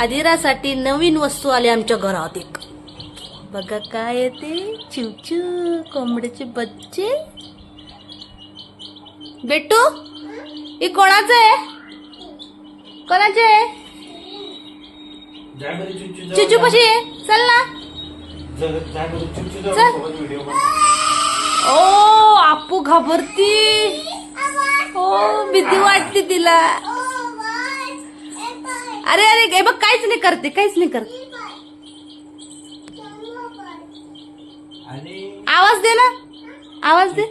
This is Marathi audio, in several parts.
आदिरासाठी नवीन वस्तू आली आमच्या घरात एक. बघा काय येते, चिवचू कोंबड्याचे बच्चे. बेटू हे कोणाचं आहे? कोणाचे आहे? चिचू कशी आहे? चल ना. ओ आपू घाबरती. हो भीती वाटते तिला. अरे अरे हे बघ काहीच नाही करते, काहीच नाही करते. आवाज दे ना, आवाज दे.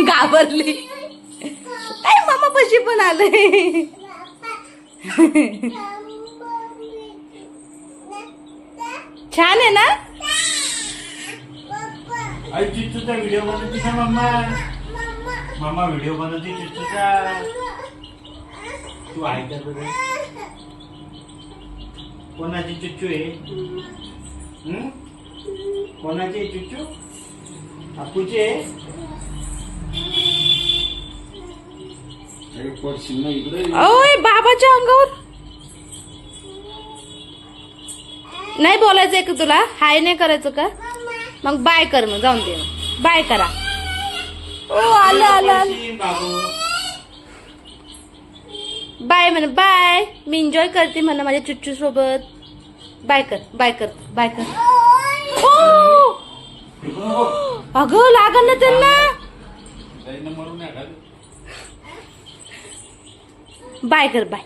घाबरली. काय मामा पशी पण आले. छान आहे ना. चिचूचा व्हिडिओ बनवते का मम्मा? मम्मा व्हिडिओ बनवते चिचूचा. तू ऐकत बघ. कोणाची चिचू आहे? कोणाची चिचू? अपूचे? ओय बाबाच्या अंगावर नाही बोलायचंय का तुला? हाय नाही करायचं का? मग बाय कर, मग जाऊन दे. बाय करा. ओ आलं आलं आलं. बाय म्हण, बाय. मी एन्जॉय करते म्हणा माझ्या चुच्चू सोबत. बाय कर, बाय कर, बाय कर. अगं लागल ना त्यांना. बाय कर, बाय.